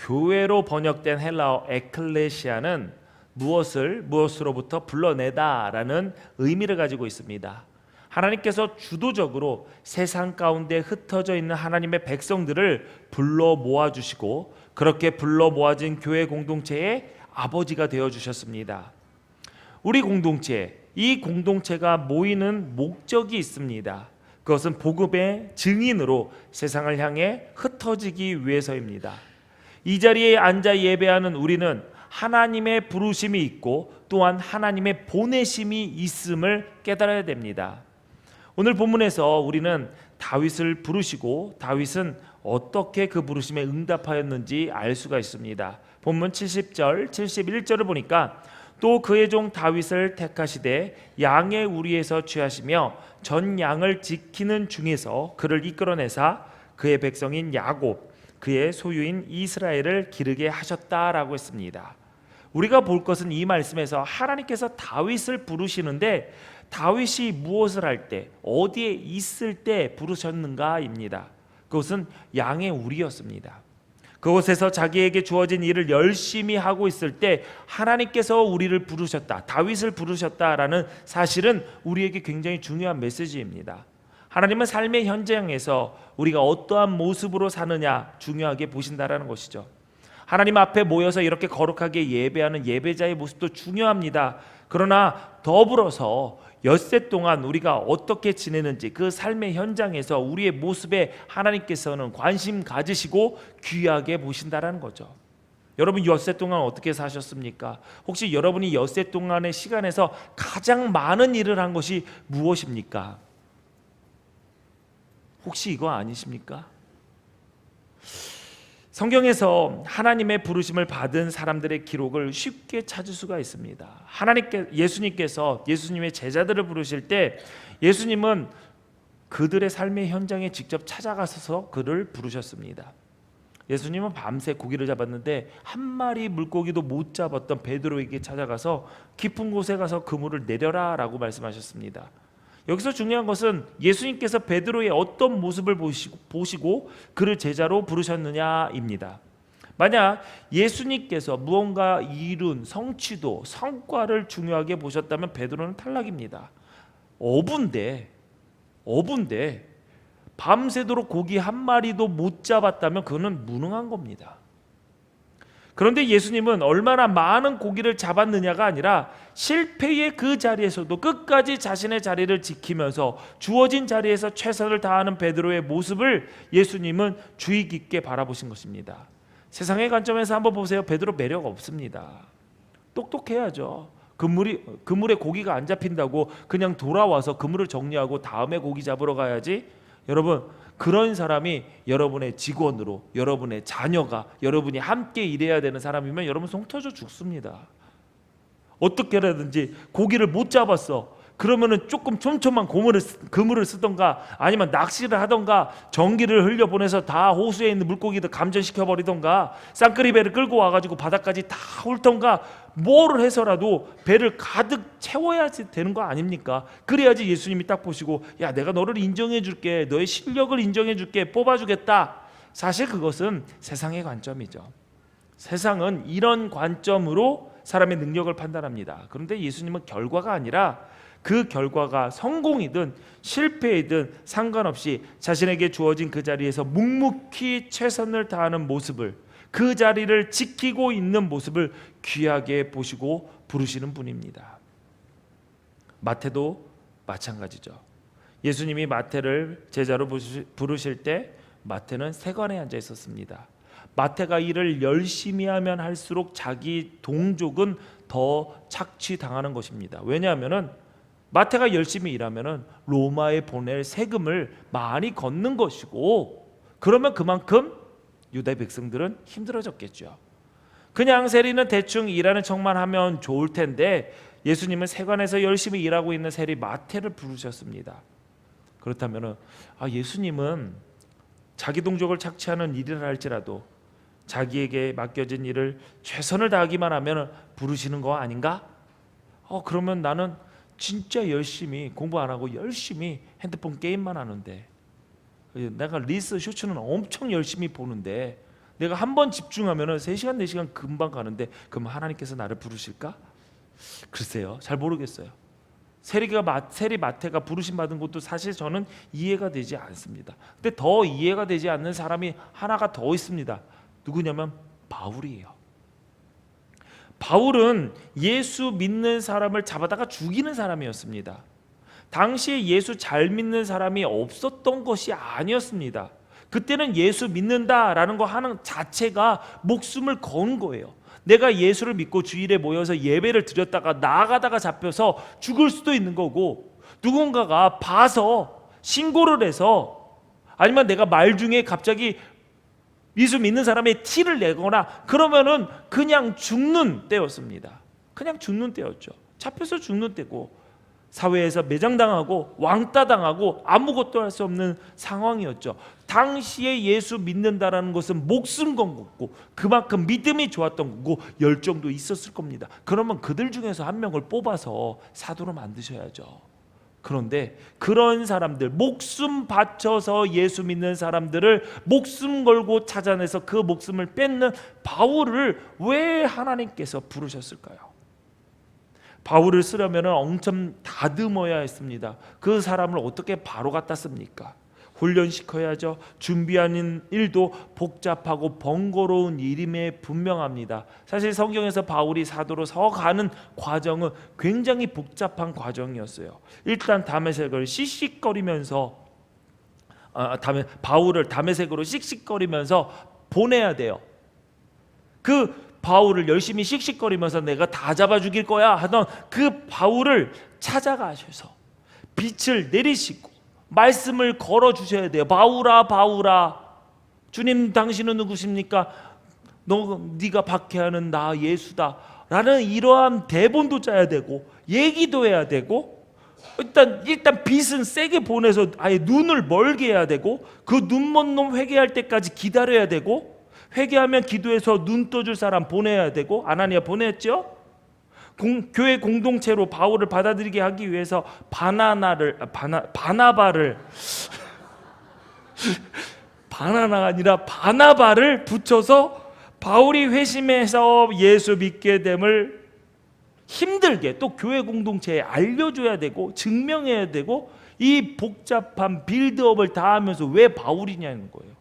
교회로 번역된 헬라어 에클레시아는 무엇으로부터 불러내다라는 의미를 가지고 있습니다. 하나님께서 주도적으로 세상 가운데 흩어져 있는 하나님의 백성들을 불러 모아주시고 그렇게 불러 모아진 교회 공동체의 아버지가 되어주셨습니다. 우리 공동체, 이 공동체가 모이는 목적이 있습니다. 그것은 복음의 증인으로 세상을 향해 흩어지기 위해서입니다. 이 자리에 앉아 예배하는 우리는 하나님의 부르심이 있고 또한 하나님의 보내심이 있음을 깨달아야 됩니다. 오늘 본문에서 우리는 다윗을 부르시고 다윗은 어떻게 그 부르심에 응답하였는지 알 수가 있습니다. 본문 70절, 71절을 보니까 또 그의 종 다윗을 택하시되 양의 우리에서 취하시며 전 양을 지키는 중에서 그를 이끌어내사 그의 백성인 야곱 그의 소유인 이스라엘을 기르게 하셨다라고 했습니다. 우리가 볼 것은 이 말씀에서 하나님께서 다윗을 부르시는데 다윗이 무엇을 할 때 어디에 있을 때 부르셨는가입니다. 그것은 양의 우리였습니다. 그곳에서 자기에게 주어진 일을 열심히 하고 있을 때 하나님께서 우리를 부르셨다, 다윗을 부르셨다라는 사실은 우리에게 굉장히 중요한 메시지입니다. 하나님은 삶의 현장에서 우리가 어떠한 모습으로 사느냐 중요하게 보신다라는 것이죠. 하나님 앞에 모여서 이렇게 거룩하게 예배하는 예배자의 모습도 중요합니다. 그러나 더불어서 엿새 동안 우리가 어떻게 지내는지 그 삶의 현장에서 우리의 모습에 하나님께서는 관심 가지시고 귀하게 보신다라는 거죠. 여러분 엿새 동안 어떻게 사셨습니까? 혹시 여러분이 엿새 동안의 시간에서 가장 많은 일을 한 것이 무엇입니까? 혹시 이거 아니십니까? 성경에서 하나님의 부르심을 받은 사람들의 기록을 쉽게 찾을 수가 있습니다. 예수님의 제자들을 부르실 때 예수님은 그들의 삶의 현장에 직접 찾아가서 그를 부르셨습니다. 예수님은 밤새 고기를 잡았는데 한 마리 물고기도 못 잡았던 베드로에게 찾아가서 깊은 곳에 가서 그물을 내려라 라고 말씀하셨습니다. 여기서 중요한 것은 예수님께서 베드로의 어떤 모습을 보시고 그를 제자로 부르셨느냐입니다. 만약 예수님께서 무언가 이룬 성취도, 성과를 중요하게 보셨다면 베드로는 탈락입니다. 어부인데 밤새도록 고기 한 마리도 못 잡았다면 그는 무능한 겁니다. 그런데 예수님은 얼마나 많은 고기를 잡았느냐가 아니라 실패의 그 자리에서도 끝까지 자신의 자리를 지키면서 주어진 자리에서 최선을 다하는 베드로의 모습을 예수님은 주의 깊게 바라보신 것입니다. 세상의 관점에서 한번 보세요. 베드로 매력 없습니다. 똑똑해야죠. 그물에 고기가 안 잡힌다고 그냥 돌아와서 그물을 정리하고 다음에 고기 잡으러 가야지. 여러분 그런 사람이 여러분의 직원으로 여러분의 자녀가 여러분이 함께 일해야 되는 사람이면 여러분 속 터져 죽습니다. 어떻게라든지 고기를 못 잡았어. 그러면은 조금 촘촘한 그물을 쓰던가 아니면 낚시를 하던가 전기를 흘려보내서 다 호수에 있는 물고기들 감전시켜 버리던가 쌍끌이배를 끌고 와가지고 바다까지 다 훑던가 뭐를 해서라도 배를 가득 채워야 되는 거 아닙니까? 그래야지 예수님이 딱 보시고 야 내가 너를 인정해 줄게, 너의 실력을 인정해 줄게, 뽑아주겠다. 사실 그것은 세상의 관점이죠. 세상은 이런 관점으로 사람의 능력을 판단합니다. 그런데 예수님은 결과가 아니라 그 결과가 성공이든 실패이든 상관없이 자신에게 주어진 그 자리에서 묵묵히 최선을 다하는 모습을, 그 자리를 지키고 있는 모습을 귀하게 보시고 부르시는 분입니다. 마태도 마찬가지죠. 예수님이 마태를 제자로 부르실 때 마태는 세관에 앉아 있었습니다. 마태가 일을 열심히 하면 할수록 자기 동족은 더 착취당하는 것입니다. 왜냐하면은 마태가 열심히 일하면은 로마에 보낼 세금을 많이 걷는 것이고, 그러면 그만큼 유대 백성들은 힘들어졌겠죠. 그냥 세리는 대충 일하는 척만 하면 좋을 텐데 예수님은 세관에서 열심히 일하고 있는 세리 마태를 부르셨습니다. 그렇다면은 예수님은 자기 동족을 착취하는 일이라 할지라도 자기에게 맡겨진 일을 최선을 다하기만 하면 부르시는 거 아닌가? 그러면 나는 진짜 열심히 공부 안 하고 열심히 핸드폰 게임만 하는데, 내가 리스 쇼츠는 엄청 열심히 보는데 내가 한 번 집중하면은 3시간 4시간 금방 가는데 그럼 하나님께서 나를 부르실까? 글쎄요, 잘 모르겠어요. 세리 마태가 부르심 받은 것도 사실 저는 이해가 되지 않습니다. 근데 더 이해가 되지 않는 사람이 하나가 더 있습니다. 누구냐면 바울이에요. 바울은 예수 믿는 사람을 잡아다가 죽이는 사람이었습니다. 당시에 예수 잘 믿는 사람이 없었던 것이 아니었습니다. 그때는 예수 믿는다라는 거 하는 자체가 목숨을 건 거예요. 내가 예수를 믿고 주일에 모여서 예배를 드렸다가 나아가다가 잡혀서 죽을 수도 있는 거고, 누군가가 봐서 신고를 해서, 아니면 내가 말 중에 갑자기 예수 믿는 사람의 티를 내거나 그러면은 그냥 죽는 때였습니다. 그냥 죽는 때였죠. 잡혀서 죽는 때고, 사회에서 매장당하고 왕따당하고 아무것도 할 수 없는 상황이었죠. 당시에 예수 믿는다라는 것은 목숨 건 거고, 그만큼 믿음이 좋았던 거고 열정도 있었을 겁니다. 그러면 그들 중에서 한 명을 뽑아서 사도로 만드셔야죠. 그런데 그런 사람들, 목숨 바쳐서 예수 믿는 사람들을 목숨 걸고 찾아내서 그 목숨을 뺏는 바울을 왜 하나님께서 부르셨을까요? 바울을 쓰려면 엄청 다듬어야 했습니다. 그 사람을 어떻게 바로 갖다 씁니까? 훈련시켜야죠. 준비하는 일도 복잡하고 번거로운 일임에 분명합니다. 사실 성경에서 바울이 사도로 서가는 과정은 굉장히 복잡한 과정이었어요. 일단 다메섹을 씩씩거리면서 바울을 다메섹으로 씩씩거리면서 보내야 돼요. 그 바울을 열심히 씩씩거리면서 내가 다 잡아 죽일 거야 하던 그 바울을 찾아가셔서 빛을 내리시고 말씀을 걸어 주셔야 돼요. 바울아, 바울아, 주님 당신은 누구십니까? 네가 박해하는 나 예수다 라는 이러한 대본도 짜야 되고 얘기도 해야 되고, 일단 빛은 세게 보내서 아예 눈을 멀게 해야 되고, 그 눈 먼 놈 회개할 때까지 기다려야 되고, 회개하면 기도해서 눈 떠줄 사람 보내야 되고, 아나니아 보냈죠. 교회 공동체로 바울을 받아들이게 하기 위해서 바나바를 바나나가 아니라 바나바를 붙여서 바울이 회심해서 예수 믿게 됨을 힘들게 또 교회 공동체에 알려줘야 되고 증명해야 되고, 이 복잡한 빌드업을 다 하면서 왜 바울이냐는 거예요.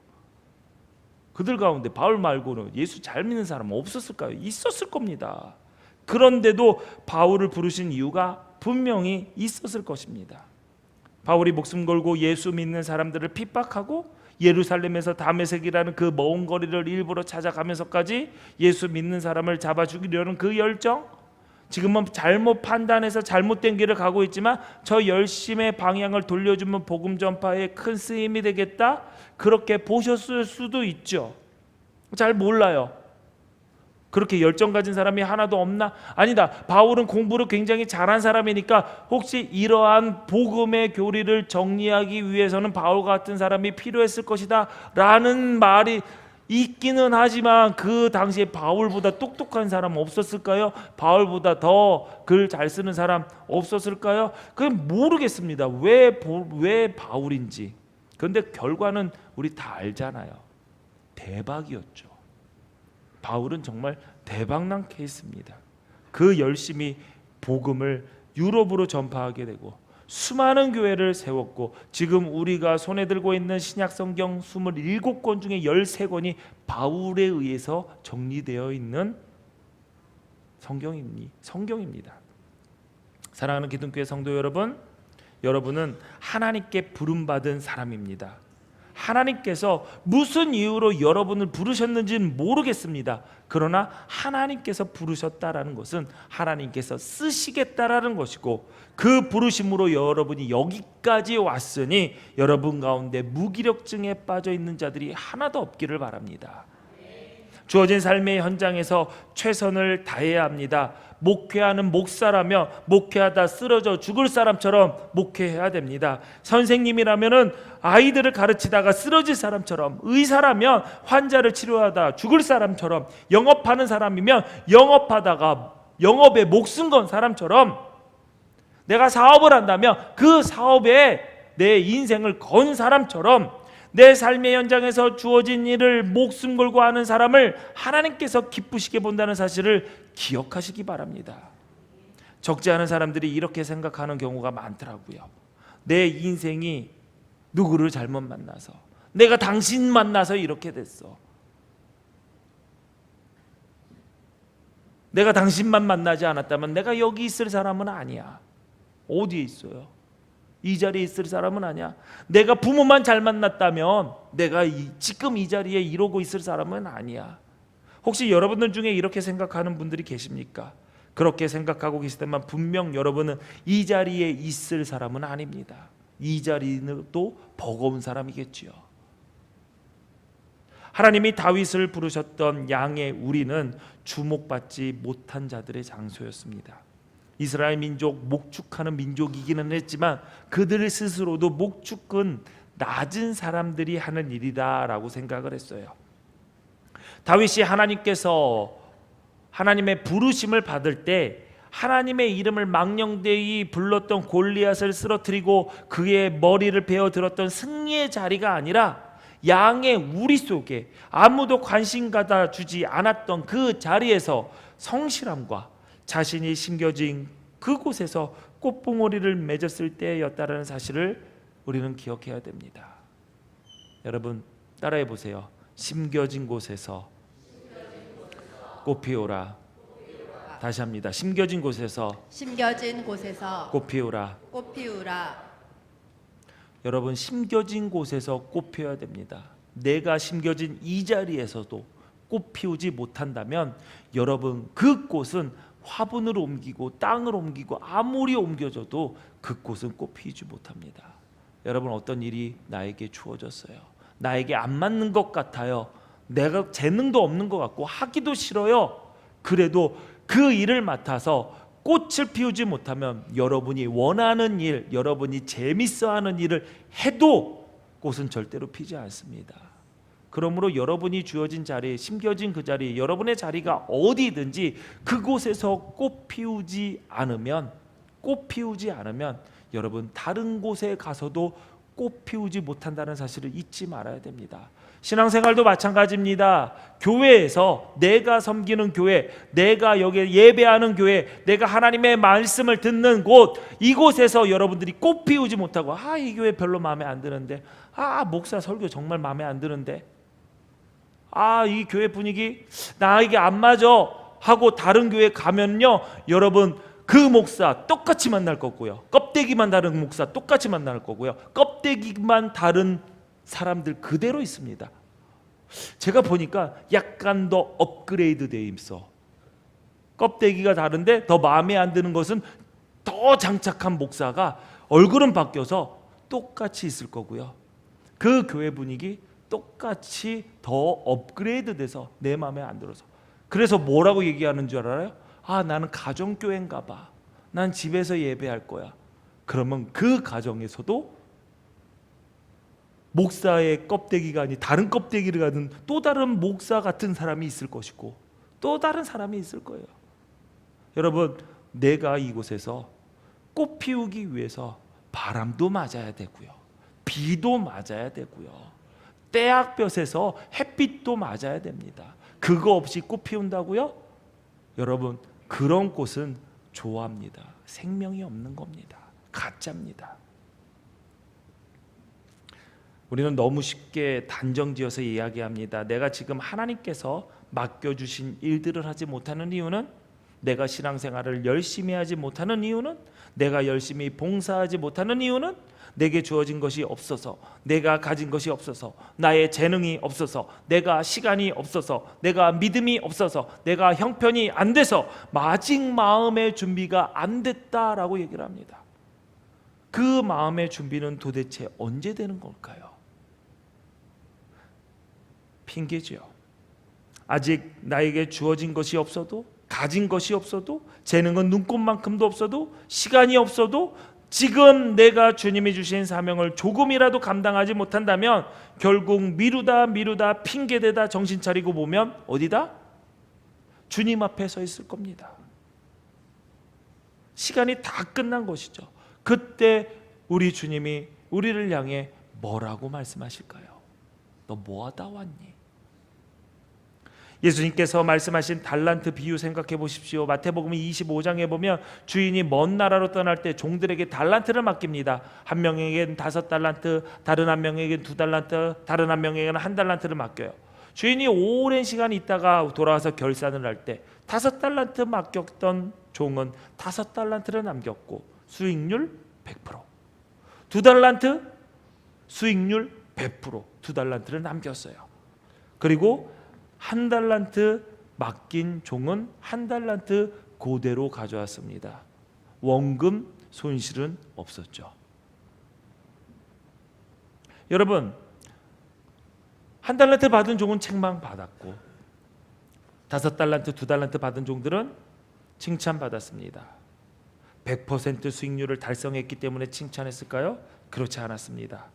그들 가운데 바울 말고는 예수 잘 믿는 사람 없었을까요? 있었을 겁니다. 그런데도 바울을 부르신 이유가 분명히 있었을 것입니다. 바울이 목숨 걸고 예수 믿는 사람들을 핍박하고 예루살렘에서 다메섹이라는 그 먼 거리를 일부러 찾아가면서까지 예수 믿는 사람을 잡아 죽이려는 그 열정, 지금은 잘못 판단해서 잘못된 길을 가고 있지만 저 열심의 방향을 돌려주면 복음 전파에 큰 쓰임이 되겠다, 그렇게 보셨을 수도 있죠. 잘 몰라요. 그렇게 열정 가진 사람이 하나도 없나? 아니다. 바울은 공부를 굉장히 잘한 사람이니까 혹시 이러한 복음의 교리를 정리하기 위해서는 바울 같은 사람이 필요했을 것이다 라는 말이 있기는 하지만, 그 당시에 바울보다 똑똑한 사람 없었을까요? 바울보다 더 글 잘 쓰는 사람 없었을까요? 그건 모르겠습니다. 왜 바울인지. 그런데 결과는 우리 다 알잖아요. 대박이었죠. 바울은 정말 대박난 케이스입니다. 그 열심히 복음을 유럽으로 전파하게 되고 수많은 교회를 세웠고, 지금 우리가 손에 들고 있는 신약성경 27권 중에 13권이 바울에 의해서 정리되어 있는 성경입니다. 사랑하는 기둥교회 성도 여러분, 여러분은 하나님께 부름받은 사람입니다. 하나님께서 무슨 이유로 여러분을 부르셨는지는 모르겠습니다. 그러나 하나님께서 부르셨다라는 것은 하나님께서 쓰시겠다라는 것이고, 그 부르심으로 여러분이 여기까지 왔으니 여러분 가운데 무기력증에 빠져 있는 자들이 하나도 없기를 바랍니다. 주어진 삶의 현장에서 최선을 다해야 합니다. 목회하는 목사라며 목회하다 쓰러져 죽을 사람처럼 목회해야 됩니다. 선생님이라면 아이들을 가르치다가 쓰러질 사람처럼, 의사라면 환자를 치료하다 죽을 사람처럼, 영업하는 사람이면 영업하다가 영업에 목숨 건 사람처럼, 내가 사업을 한다면 그 사업에 내 인생을 건 사람처럼, 내 삶의 현장에서 주어진 일을 목숨 걸고 하는 사람을 하나님께서 기쁘시게 본다는 사실을 기억하시기 바랍니다. 적지 않은 사람들이 이렇게 생각하는 경우가 많더라고요. 내 인생이 누구를 잘못 만나서, 내가 당신 만나서 이렇게 됐어. 내가 당신만 만나지 않았다면 내가 여기 있을 사람은 아니야. 어디에 있어요? 이 자리에 있을 사람은 아니야. 내가 부모만 잘 만났다면 내가 지금 이 자리에 이러고 있을 사람은 아니야. 혹시 여러분들 중에 이렇게 생각하는 분들이 계십니까? 그렇게 생각하고 계시다면 분명 여러분은 이 자리에 있을 사람은 아닙니다. 이 자리는 또 버거운 사람이겠지요. 하나님이 다윗을 부르셨던 양의 우리는 주목받지 못한 자들의 장소였습니다. 이스라엘 민족, 목축하는 민족이기는 했지만 그들 스스로도 목축은 낮은 사람들이 하는 일이다라고 생각을 했어요. 다윗이 하나님께서 하나님의 부르심을 받을 때 하나님의 이름을 망령되이 불렀던 골리앗을 쓰러뜨리고 그의 머리를 베어 들었던 승리의 자리가 아니라 양의 우리 속에 아무도 관심 갖다 주지 않았던 그 자리에서 성실함과 자신이 심겨진 그곳에서 꽃봉오리를 맺었을 때였다라는 사실을 우리는 기억해야 됩니다. 여러분 따라해 보세요. 심겨진 곳에서 꽃 피우라. 다시 합니다. 심겨진 곳에서 꽃 피우라. 여러분 심겨진 곳에서 꽃 피워야 됩니다. 내가 심겨진 이 자리에서도 꽃 피우지 못한다면 여러분 그 꽃은 화분을 옮기고 땅을 옮기고 아무리 옮겨져도 그 꽃은 꽃 피우지 못합니다. 여러분 어떤 일이 나에게 주어졌어요. 나에게 안 맞는 것 같아요. 내가 재능도 없는 것 같고 하기도 싫어요. 그래도 그 일을 맡아서 꽃을 피우지 못하면 여러분이 원하는 일, 여러분이 재밌어하는 일을 해도 꽃은 절대로 피지 않습니다. 그러므로 여러분이 주어진 자리에, 심겨진 그 자리에, 여러분의 자리가 어디든지 그곳에서 꽃 피우지 않으면 여러분 다른 곳에 가서도 꽃 피우지 못한다는 사실을 잊지 말아야 됩니다. 신앙생활도 마찬가지입니다. 교회에서 내가 섬기는 교회, 내가 여기 예배하는 교회, 내가 하나님의 말씀을 듣는 곳, 이곳에서 여러분들이 꽃 피우지 못하고 이 교회 별로 마음에 안 드는데, 목사 설교 정말 마음에 안 드는데, 이 교회 분위기 나에게 안 맞아 하고 다른 교회 가면요, 여러분 그 목사 똑같이 만날 거고요, 껍데기만 다른 목사 똑같이 만날 거고요, 껍데기만 다른 사람들 그대로 있습니다. 제가 보니까 약간 더 업그레이드 돼 있어. 껍데기가 다른데 더 마음에 안 드는 것은 더 장착한 목사가 얼굴은 바뀌어서 똑같이 있을 거고요, 그 교회 분위기 똑같이 더 업그레이드 돼서 내 마음에 안 들어서. 그래서 뭐라고 얘기하는 줄 알아요? 나는 가정교회인가 봐. 난 집에서 예배할 거야. 그러면 그 가정에서도 목사의 껍데기가 아닌 다른 껍데기를 가진 또 다른 목사 같은 사람이 있을 것이고 또 다른 사람이 있을 거예요. 여러분 내가 이곳에서 꽃 피우기 위해서 바람도 맞아야 되고요, 비도 맞아야 되고요, 때학볕에서 햇빛도 맞아야 됩니다. 그거 없이 꽃 피운다고요? 여러분 그런 꽃은 좋아합니다. 생명이 없는 겁니다. 가짜입니다. 우리는 너무 쉽게 단정지어서 이야기합니다. 내가 지금 하나님께서 맡겨주신 일들을 하지 못하는 이유는, 내가 신앙생활을 열심히 하지 못하는 이유는, 내가 열심히 봉사하지 못하는 이유는 내게 주어진 것이 없어서, 내가 가진 것이 없어서, 나의 재능이 없어서, 내가 시간이 없어서, 내가 믿음이 없어서, 내가 형편이 안 돼서, 아직 마음의 준비가 안 됐다라고 얘기를 합니다. 그 마음의 준비는 도대체 언제 되는 걸까요? 핑계죠. 아직 나에게 주어진 것이 없어도, 가진 것이 없어도, 재능은 눈꽃만큼도 없어도, 시간이 없어도, 지금 내가 주님이 주신 사명을 조금이라도 감당하지 못한다면 결국 미루다 핑계대다 정신 차리고 보면 어디다? 주님 앞에 서 있을 겁니다. 시간이 다 끝난 것이죠. 그때 우리 주님이 우리를 향해 뭐라고 말씀하실까요? 너 뭐하다 왔니? 예수님께서 말씀하신 달란트 비유 생각해 보십시오. 마태복음 25장에 보면 주인이 먼 나라로 떠날 때 종들에게 달란트를 맡깁니다. 한 명에게는 5달란트, 다른 한 명에게는 2달란트, 다른 한 명에게는 1달란트를 맡겨요. 주인이 오랜 시간 있다가 돌아와서 결산을 할 때 5달란트 맡겼던 종은 5달란트를 남겼고 수익률 100%, 2달란트 수익률 100%, 2달란트를 남겼어요. 그리고 1달란트 맡긴 종은 1달란트 그대로 가져왔습니다. 원금 손실은 없었죠. 여러분, 1달란트 받은 종은 책망받았고 5달란트, 2달란트 받은 종들은 칭찬받았습니다. 100% 수익률을 달성했기 때문에 칭찬했을까요? 그렇지 않았습니다.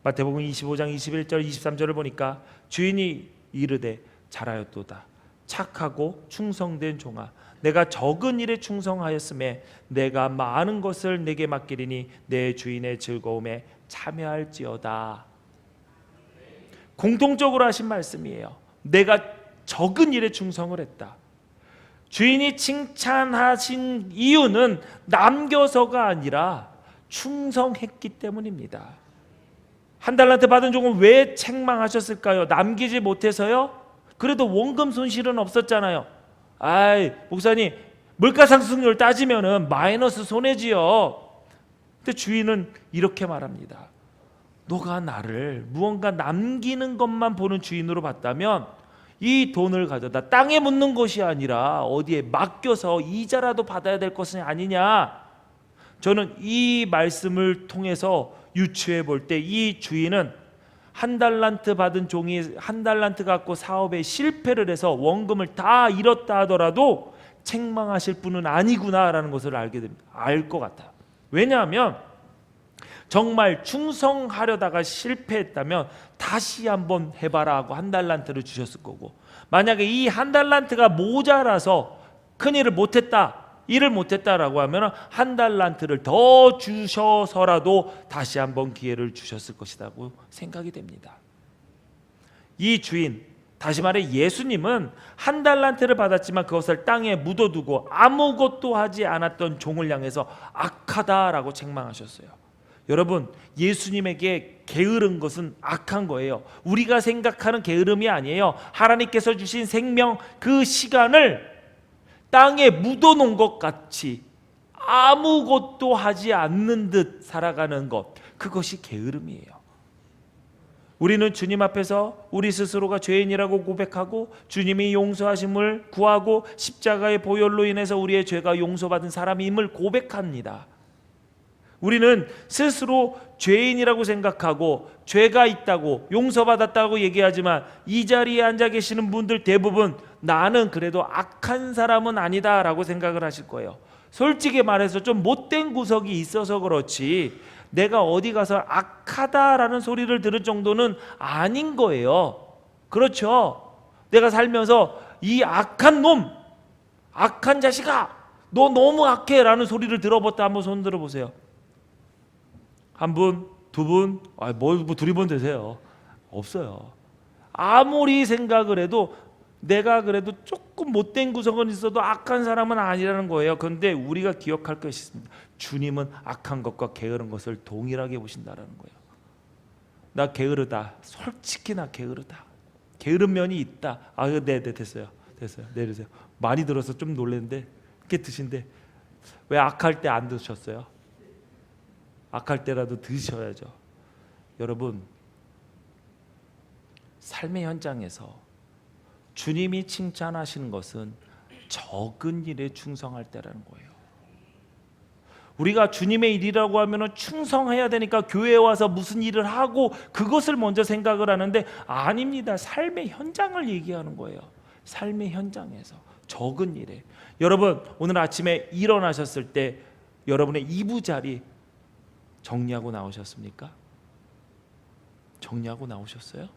마태복음 25장 21절 23절을 보니까 주인이 이르되 잘하였도다 착하고 충성된 종아, 내가 적은 일에 충성하였음에 내가 많은 것을 내게 맡기리니 내 주인의 즐거움에 참여할지어다. 공통적으로 하신 말씀이에요. 내가 적은 일에 충성을 했다. 주인이 칭찬하신 이유는 남겨서가 아니라 충성했기 때문입니다. 1달란트 받은 종은 왜 책망하셨을까요? 남기지 못해서요? 그래도 원금 손실은 없었잖아요. 아이, 목사님, 물가 상승률 따지면은 마이너스 손해지요. 근데 주인은 이렇게 말합니다. 너가 나를 무언가 남기는 것만 보는 주인으로 봤다면 이 돈을 가져다 땅에 묻는 것이 아니라 어디에 맡겨서 이자라도 받아야 될 것은 아니냐. 저는 이 말씀을 통해서 유추해 볼 때 이 주인은 1달란트 받은 종이 1달란트 갖고 사업에 실패를 해서 원금을 다 잃었다 하더라도 책망하실 분은 아니구나라는 것을 알게 됩니다. 알 것 같아요. 왜냐하면 정말 충성하려다가 실패했다면 다시 한번 해봐라 하고 1달란트를 주셨을 거고, 만약에 이 1달란트가 모자라서 큰일을 못했다, 일을 못했다라고 하면 1달란트를 더 주셔서라도 다시 한번 기회를 주셨을 것이라고 생각이 됩니다. 이 주인, 다시 말해 예수님은 1달란트를 받았지만 그것을 땅에 묻어두고 아무것도 하지 않았던 종을 향해서 악하다라고 책망하셨어요. 여러분, 예수님에게 게으른 것은 악한 거예요. 우리가 생각하는 게으름이 아니에요. 하나님께서 주신 생명, 그 시간을 땅에 묻어놓은 것 같이 아무것도 하지 않는 듯 살아가는 것, 그것이 게으름이에요. 우리는 주님 앞에서 우리 스스로가 죄인이라고 고백하고 주님이 용서하심을 구하고 십자가의 보혈로 인해서 우리의 죄가 용서받은 사람임을 고백합니다. 우리는 스스로 죄인이라고 생각하고 죄가 있다고 용서받았다고 얘기하지만 이 자리에 앉아 계시는 분들 대부분 나는 그래도 악한 사람은 아니다 라고 생각을 하실 거예요. 솔직히 말해서 좀 못된 구석이 있어서 그렇지 내가 어디 가서 악하다라는 소리를 들을 정도는 아닌 거예요. 그렇죠? 내가 살면서 이 악한 놈, 악한 자식아, 너 너무 악해 라는 소리를 들어봤다. 한번 손 들어보세요. 한 분, 두 분, 뭐 둘이 번 되세요. 없어요. 아무리 생각을 해도 내가 그래도 조금 못된 구석은 있어도 악한 사람은 아니라는 거예요. 그런데 우리가 기억할 것이 있습니다. 주님은 악한 것과 게으른 것을 동일하게 보신다는 거예요. 나 게으르다. 솔직히 나 게으르다. 게으른 면이 있다. 네, 됐어요. 내리세요. 많이 들어서 좀 놀랐는데 이렇게 드신데 왜 악할 때 안 드셨어요? 악할 때라도 드셔야죠. 여러분, 삶의 현장에서 주님이 칭찬하시는 것은 적은 일에 충성할 때라는 거예요. 우리가 주님의 일이라고 하면 충성해야 되니까 교회에 와서 무슨 일을 하고 그것을 먼저 생각을 하는데 아닙니다. 삶의 현장을 얘기하는 거예요. 삶의 현장에서 적은 일에. 여러분, 오늘 아침에 일어나셨을 때 여러분의 이부자리 정리하고 나오셨습니까? 정리하고 나오셨어요?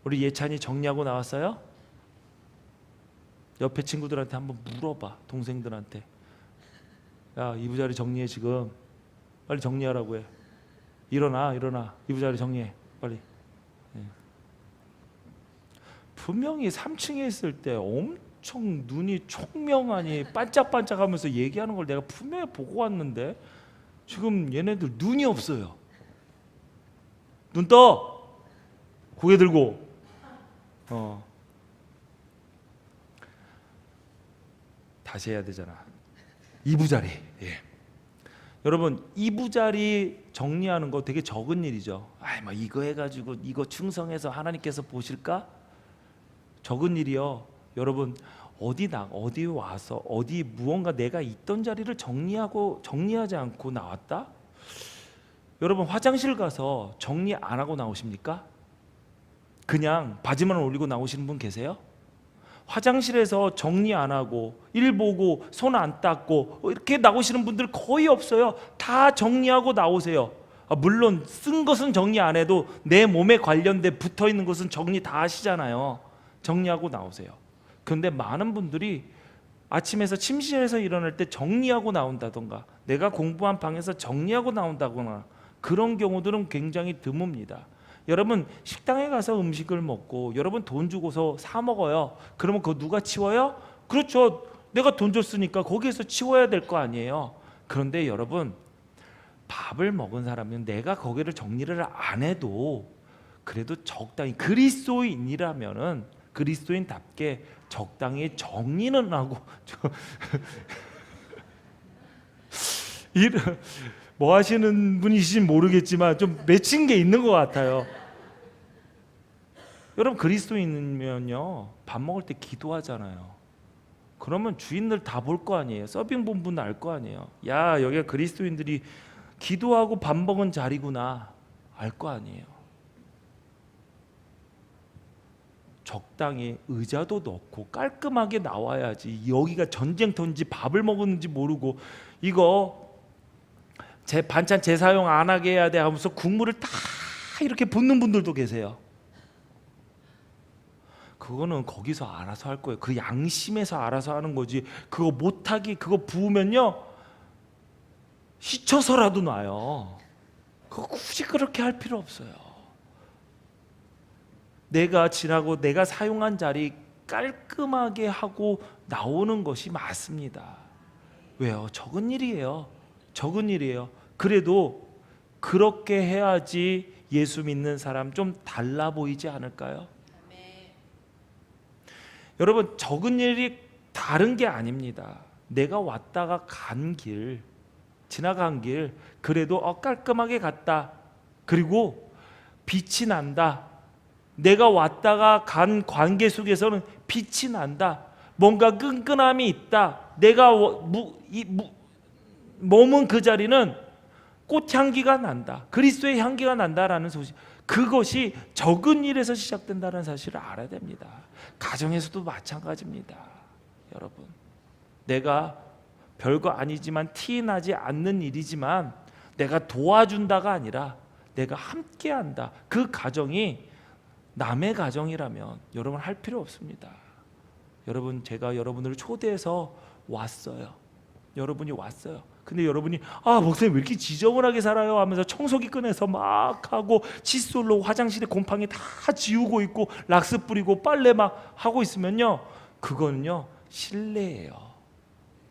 우리 예찬이 정리하고 나왔어요? 옆에 친구들한테 한번 물어봐. 동생들한테. 야, 이부자리 정리해 지금. 빨리 정리하라고 해. 일어나. 이부자리 정리해 빨리. 분명히 3층에 있을 때 엄청 눈이 총명하니 반짝반짝하면서 얘기하는 걸 내가 분명히 보고 왔는데 지금 얘네들 눈이 없어요. 눈 떠! 고개 들고. 다시 해야 되잖아. 이부자리. 여러분, 이부자리 정리하는 거 되게 적은 일이죠. 뭐 이거 해가지고 이거 충성해서 하나님께서 보실까? 적은 일이요. 여러분, 어디 와서 어디 무언가 내가 있던 자리를 정리하지 않고 나왔다? 여러분, 화장실 가서 정리 안 하고 나오십니까? 그냥 바지만 올리고 나오시는 분 계세요? 화장실에서 정리 안 하고 일 보고 손 안 닦고 이렇게 나오시는 분들 거의 없어요. 다 정리하고 나오세요. 물론 쓴 것은 정리 안 해도 내 몸에 관련돼 붙어 있는 것은 정리 다 하시잖아요. 정리하고 나오세요. 그런데 많은 분들이 아침에서 침실에서 일어날 때 정리하고 나온다던가 내가 공부한 방에서 정리하고 나온다거나 그런 경우들은 굉장히 드뭅니다. 여러분, 식당에 가서 음식을 먹고 여러분 돈 주고서 사 먹어요. 그러면 그거 누가 치워요? 그렇죠. 내가 돈 줬으니까 거기에서 치워야 될 거 아니에요. 그런데 여러분, 밥을 먹은 사람은 내가 거기를 정리를 안 해도 그래도 적당히 그리스도인이라면은 그리스도인답게 적당히 정리는 하고 뭐 하시는 분이신지 모르겠지만 좀 맺힌 게 있는 것 같아요. 여러분, 그리스도인이면요 밥 먹을 때 기도하잖아요. 그러면 주인들 다 볼 거 아니에요. 서빙 본부는 알 거 아니에요. 야, 여기가 그리스도인들이 기도하고 밥 먹은 자리구나 알 거 아니에요. 적당히 의자도 넣고 깔끔하게 나와야지. 여기가 전쟁터인지 밥을 먹었는지 모르고 이거 제 반찬 재사용 안 하게 해야 돼 하면서 국물을 다 이렇게 붓는 분들도 계세요. 그거는 거기서 알아서 할 거예요. 그 양심에서 알아서 하는 거지. 그거 못하기, 그거 부으면요 씻혀서라도 놔요. 그거 굳이 그렇게 할 필요 없어요. 내가 지나고 내가 사용한 자리 깔끔하게 하고 나오는 것이 맞습니다. 왜요? 적은 일이에요. 그래도 그렇게 해야지 예수 믿는 사람 좀 달라 보이지 않을까요? 여러분, 적은 일이 다른 게 아닙니다. 내가 왔다가 지나간 길 그래도 깔끔하게 갔다. 그리고 빛이 난다. 내가 왔다가 간 관계 속에서는 빛이 난다. 뭔가 끈끈함이 있다. 내가 머문 그 자리는 꽃향기가 난다. 그리스도의 향기가 난다라는 소식. 그것이 적은 일에서 시작된다는 사실을 알아야 됩니다. 가정에서도 마찬가지입니다. 여러분, 내가 별거 아니지만 티나지 않는 일이지만 내가 도와준다가 아니라 내가 함께한다. 그 가정이 남의 가정이라면 여러분 할 필요 없습니다. 여러분, 제가 여러분을 초대해서 왔어요. 여러분이 왔어요. 근데 여러분이 목사님 왜 이렇게 지저분하게 살아요 하면서 청소기 꺼내서 막 하고 칫솔로 화장실에 곰팡이 다 지우고 있고 락스 뿌리고 빨래 막 하고 있으면요, 그거는요 실례예요.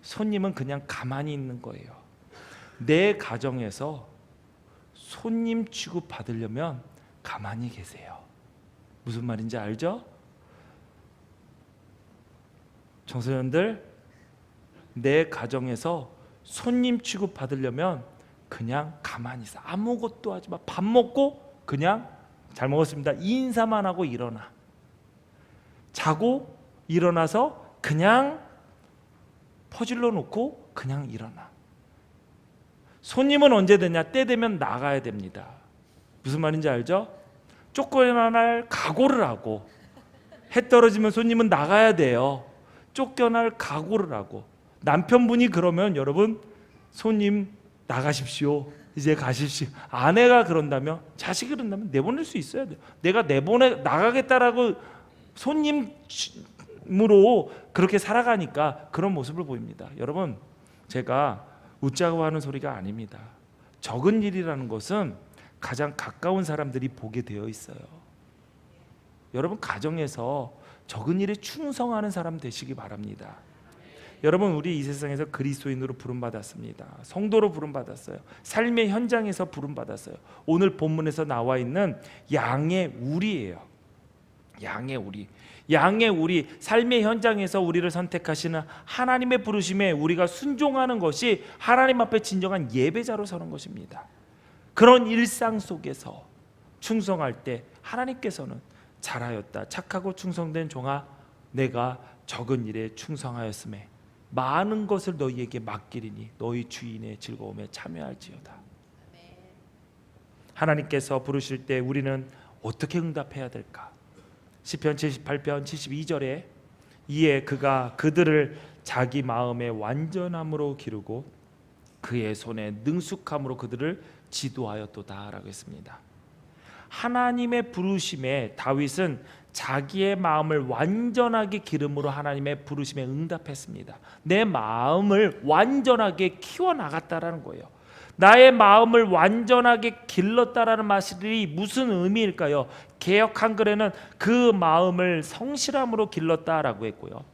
손님은 그냥 가만히 있는 거예요. 내 가정에서 손님 취급 받으려면 가만히 계세요. 무슨 말인지 알죠? 청소년들, 내 가정에서 손님 취급 받으려면 그냥 가만히 있어. 아무것도 하지 마. 밥 먹고 그냥 잘 먹었습니다 인사만 하고 일어나. 자고 일어나서 그냥 퍼질러 놓고 그냥 일어나. 손님은 언제 되냐? 때 되면 나가야 됩니다. 무슨 말인지 알죠? 쫓겨날 각오를 하고, 해 떨어지면 손님은 나가야 돼요. 쫓겨날 각오를 하고. 남편분이 그러면 여러분, 손님 나가십시오, 이제 가십시오. 아내가 그런다면, 자식이 그런다면 내보낼 수 있어야 돼요. 내가 나가겠다라고 손님으로 그렇게 살아가니까 그런 모습을 보입니다. 여러분, 제가 웃자고 하는 소리가 아닙니다. 적은 일이라는 것은 가장 가까운 사람들이 보게 되어 있어요. 여러분, 가정에서 적은 일에 충성하는 사람 되시기 바랍니다. 여러분, 우리 이 세상에서 그리스도인으로 부름받았습니다. 성도로 부름받았어요. 삶의 현장에서 부름받았어요. 오늘 본문에서 나와 있는 양의 우리예요. 양의 우리. 양의 우리, 삶의 현장에서 우리를 선택하시는 하나님의 부르심에 우리가 순종하는 것이 하나님 앞에 진정한 예배자로 서는 것입니다. 그런 일상 속에서 충성할 때 하나님께서는 잘하였다, 착하고 충성된 종아, 내가 적은 일에 충성하였음에 많은 것을 너희에게 맡기리니 너희 주인의 즐거움에 참여할지어다. 하나님께서 부르실 때 우리는 어떻게 응답해야 될까? 시편 78편 72절에 이에 그가 그들을 자기 마음의 완전함으로 기르고 그의 손에 능숙함으로 그들을 지도하였도다 라고 했습니다. 하나님의 부르심에 다윗은 자기의 마음을 완전하게 기름으로 하나님의 부르심에 응답했습니다. 내 마음을 완전하게 키워나갔다라는 거예요. 나의 마음을 완전하게 길렀다라는 말이 무슨 의미일까요? 개역 한글에는 그 마음을 성실함으로 길렀다라고 했고요.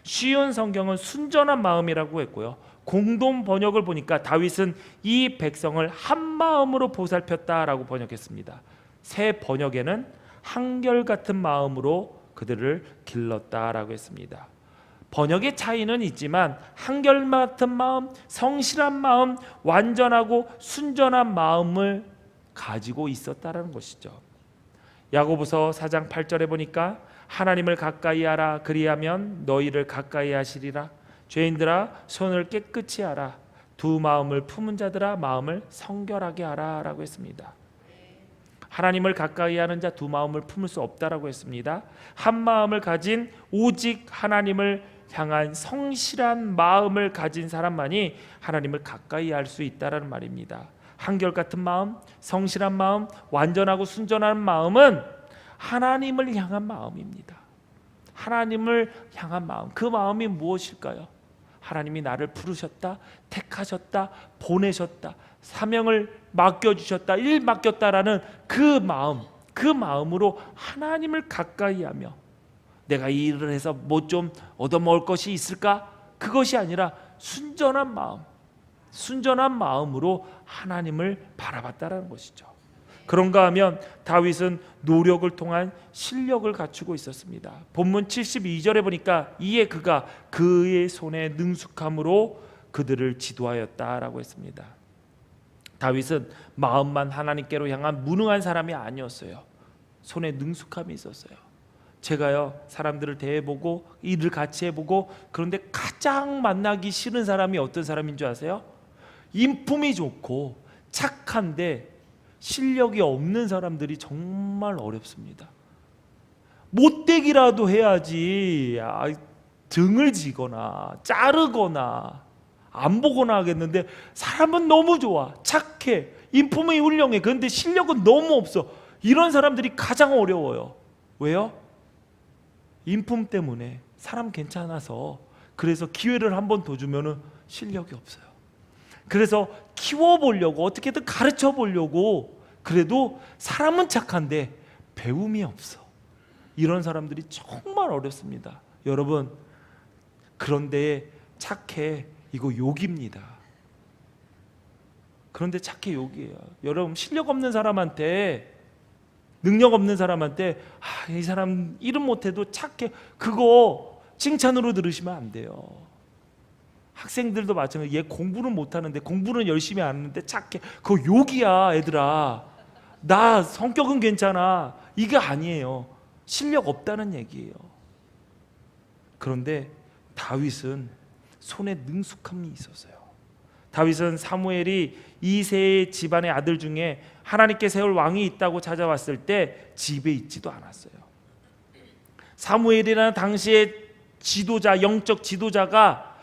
쉬운 성경은 순전한 마음이라고 했고요. 공동 번역을 보니까 다윗은 이 백성을 한 마음으로 보살폈다라고 번역했습니다. 새 번역에는 한결같은 마음으로 그들을 길렀다라고 했습니다. 번역의 차이는 있지만 한결같은 마음, 성실한 마음, 완전하고 순전한 마음을 가지고 있었다라는 것이죠. 야고보서 4장 8절에 보니까 하나님을 가까이 하라, 그리하면 너희를 가까이 하시리라. 죄인들아, 손을 깨끗이 하라. 두 마음을 품은 자들아, 마음을 성결하게 하라 라고 했습니다. 하나님을 가까이 하는 자 두 마음을 품을 수 없다라고 했습니다. 한 마음을 가진, 오직 하나님을 향한 성실한 마음을 가진 사람만이 하나님을 가까이 할 수 있다라는 말입니다. 한결같은 마음, 성실한 마음, 완전하고 순전한 마음은 하나님을 향한 마음입니다. 하나님을 향한 마음, 그 마음이 무엇일까요? 하나님이 나를 부르셨다, 택하셨다, 보내셨다, 사명을 맡겨주셨다, 일 맡겼다라는 그 마음, 그 마음으로 하나님을 가까이 하며 내가 이 일을 해서 뭐 좀 얻어먹을 것이 있을까? 그것이 아니라 순전한 마음, 순전한 마음으로 하나님을 바라봤다라는 것이죠. 그런가 하면 다윗은 노력을 통한 실력을 갖추고 있었습니다. 본문 72절에 보니까 이에 그가 그의 손에 능숙함으로 그들을 지도하였다라고 했습니다. 다윗은 마음만 하나님께로 향한 무능한 사람이 아니었어요. 손에 능숙함이 있었어요. 제가요, 사람들을 대해보고 일을 같이 해보고, 그런데 가장 만나기 싫은 사람이 어떤 사람인 줄 아세요? 인품이 좋고 착한데 실력이 없는 사람들이 정말 어렵습니다. 못되기라도 해야지 등을 지거나 자르거나 안 보거나 하겠는데, 사람은 너무 좋아, 착해, 인품이 훌륭해, 그런데 실력은 너무 없어. 이런 사람들이 가장 어려워요. 왜요? 인품 때문에, 사람 괜찮아서, 그래서 기회를 한 번 더 주면 실력이 없어요. 그래서 키워보려고 어떻게든 가르쳐 보려고 그래도 사람은 착한데 배움이 없어. 이런 사람들이 정말 어렵습니다. 여러분, 그런데 착해, 이거 욕입니다. 그런데 착해 욕이에요. 여러분, 실력 없는 사람한테, 능력 없는 사람한테 이 사람 일은 못해도 착해, 그거 칭찬으로 들으시면 안 돼요. 학생들도 마찬가지. 얘 공부는 못하는데, 공부는 열심히 안 하는데 착해, 그거 욕이야. 얘들아, 나 성격은 괜찮아, 이게 아니에요. 실력 없다는 얘기예요. 그런데 다윗은 손에 능숙함이 있었어요. 다윗은 사무엘이 이새의 집안의 아들 중에 하나님께 세울 왕이 있다고 찾아왔을 때 집에 있지도 않았어요. 사무엘이라는 당시의 지도자, 영적 지도자가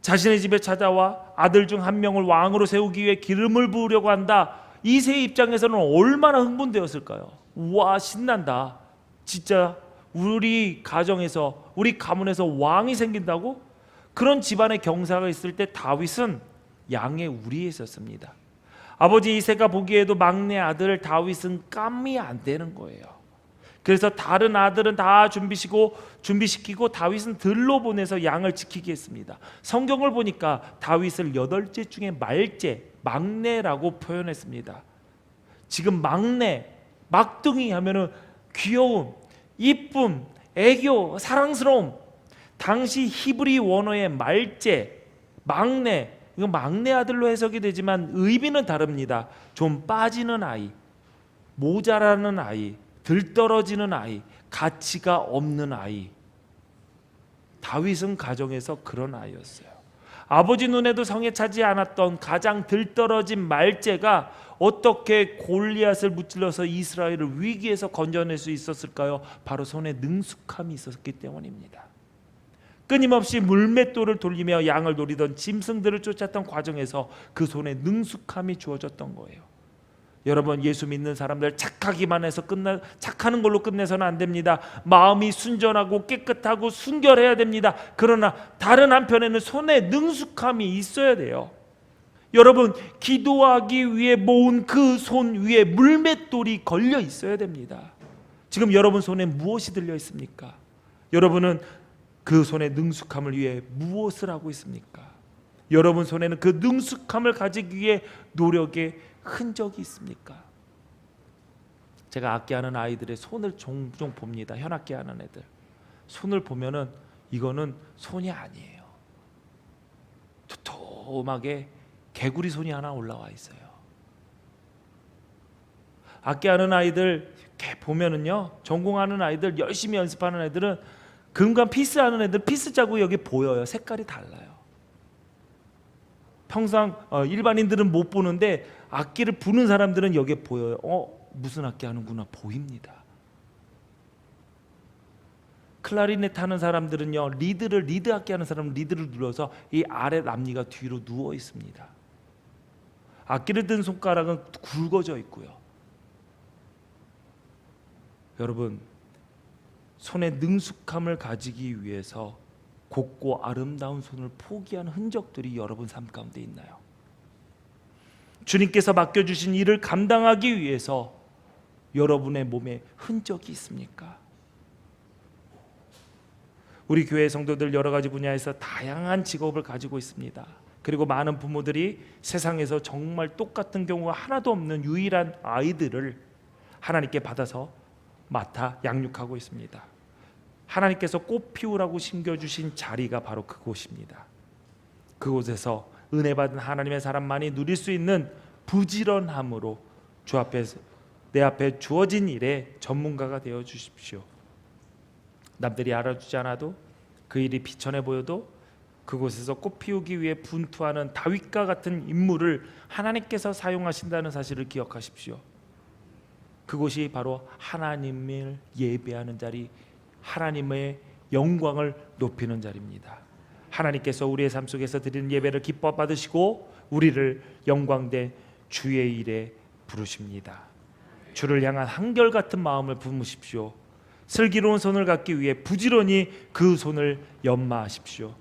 자신의 집에 찾아와 아들 중 한 명을 왕으로 세우기 위해 기름을 부으려고 한다. 이새의 입장에서는 얼마나 흥분되었을까요? 우와, 신난다. 진짜 우리 가정에서, 우리 가문에서 왕이 생긴다고? 그런 집안의 경사가 있을 때 다윗은 양의 우리에 있었습니다. 아버지 이새가 보기에도 막내 아들 다윗은 깜이 안 되는 거예요. 그래서 다른 아들은 다 준비시키고 다윗은 들로 보내서 양을 지키게 했습니다. 성경을 보니까 다윗을 8째 중에 말째, 막내라고 표현했습니다. 지금 막내, 막둥이 하면은 귀여움, 이쁨, 애교, 사랑스러움. 당시 히브리 원어의 말째, 막내, 이건 막내 아들로 해석이 되지만 의미는 다릅니다. 좀 빠지는 아이, 모자라는 아이, 들떨어지는 아이, 가치가 없는 아이. 다윗은 가정에서 그런 아이였어요. 아버지 눈에도 성에 차지 않았던 가장 들떨어진 말째가 어떻게 골리앗을 무찔러서 이스라엘을 위기에서 건져낼 수 있었을까요? 바로 손에 능숙함이 있었기 때문입니다. 끊임없이 물맷돌을 돌리며 양을 노리던 짐승들을 쫓았던 과정에서 그 손에 능숙함이 주어졌던 거예요. 여러분, 예수 믿는 사람들 착하기만 해서 착하는 걸로 끝내서는 안 됩니다. 마음이 순전하고 깨끗하고 순결해야 됩니다. 그러나 다른 한편에는 손에 능숙함이 있어야 돼요. 여러분, 기도하기 위해 모은 그 손 위에 물맷돌이 걸려 있어야 됩니다. 지금 여러분 손에 무엇이 들려 있습니까? 여러분은 그 손의 능숙함을 위해 무엇을 하고 있습니까? 여러분 손에는 그 능숙함을 가지기 위해 노력의 흔적이 있습니까? 제가 악기하는 아이들의 손을 종종 봅니다. 현악기하는 애들 손을 보면은 이거는 손이 아니에요. 도톰하게 개구리 손이 하나 올라와 있어요. 악기하는 아이들 이렇게 보면은요, 전공하는 아이들, 열심히 연습하는 애들은 금관 피스하는 애들 피스 자국이 여기 보여요. 색깔이 달라요. 평상 일반인들은 못 보는데 악기를 부는 사람들은 여기에 보여요. 무슨 악기 하는구나 보입니다. 클라리넷 하는 사람들은요, 리드 악기 하는 사람은 리드를 눌러서 이 아래 남니가 뒤로 누워 있습니다. 악기를 든 손가락은 굵어져 있고요. 여러분, 손의 능숙함을 가지기 위해서 곱고 아름다운 손을 포기한 흔적들이 여러분 삶 가운데 있나요? 주님께서 맡겨주신 일을 감당하기 위해서 여러분의 몸에 흔적이 있습니까? 우리 교회 성도들 여러 가지 분야에서 다양한 직업을 가지고 있습니다. 그리고 많은 부모들이 세상에서 정말 똑같은 경우가 하나도 없는 유일한 아이들을 하나님께 받아서 맡아 양육하고 있습니다. 하나님께서 꽃 피우라고 심겨주신 자리가 바로 그곳입니다. 그곳에서 은혜 받은 하나님의 사람만이 누릴 수 있는 부지런함으로 내 앞에 주어진 일에 전문가가 되어 주십시오. 남들이 알아주지 않아도 그 일이 비천해 보여도 그곳에서 꽃 피우기 위해 분투하는 다윗과 같은 인물을 하나님께서 사용하신다는 사실을 기억하십시오. 그곳이 바로 하나님을 예배하는 자리, 하나님의 영광을 높이는 자리입니다. 하나님께서 우리의 삶 속에서 드리는 예배를 기뻐 받으시고 우리를 영광된 주의 일에 부르십니다. 주를 향한 한결같은 마음을 품으십시오. 슬기로운 손을 갖기 위해 부지런히 그 손을 연마하십시오.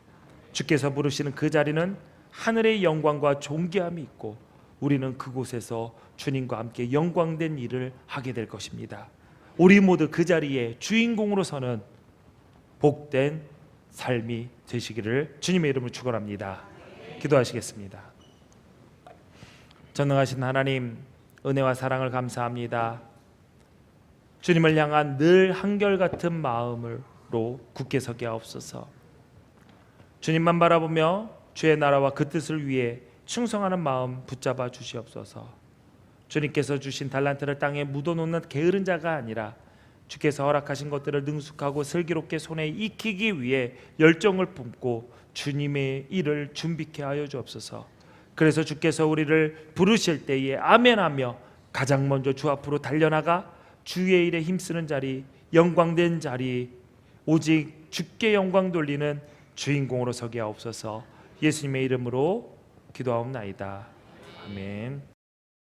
주께서 부르시는 그 자리는 하늘의 영광과 존귀함이 있고 우리는 그곳에서 주님과 함께 영광된 일을 하게 될 것입니다. 우리 모두 그 자리에 주인공으로 서는 복된 삶이 되시기를 주님의 이름으로 축원합니다. 기도하시겠습니다. 전능하신 하나님, 은혜와 사랑을 감사합니다. 주님을 향한 늘 한결같은 마음으로 굳게 서게 하옵소서. 주님만 바라보며 주의 나라와 그 뜻을 위해 충성하는 마음 붙잡아 주시옵소서. 주님께서 주신 달란트를 땅에 묻어놓는 게으른 자가 아니라 주께서 허락하신 것들을 능숙하고 슬기롭게 손에 익히기 위해 열정을 품고 주님의 일을 준비케 하여 주옵소서. 그래서 주께서 우리를 부르실 때에 아멘하며 가장 먼저 주 앞으로 달려나가 주의 일에 힘쓰는 자리, 영광된 자리, 오직 주께 영광 돌리는 주인공으로 서게 하옵소서. 예수님의 이름으로 기도하옵나이다. 아멘.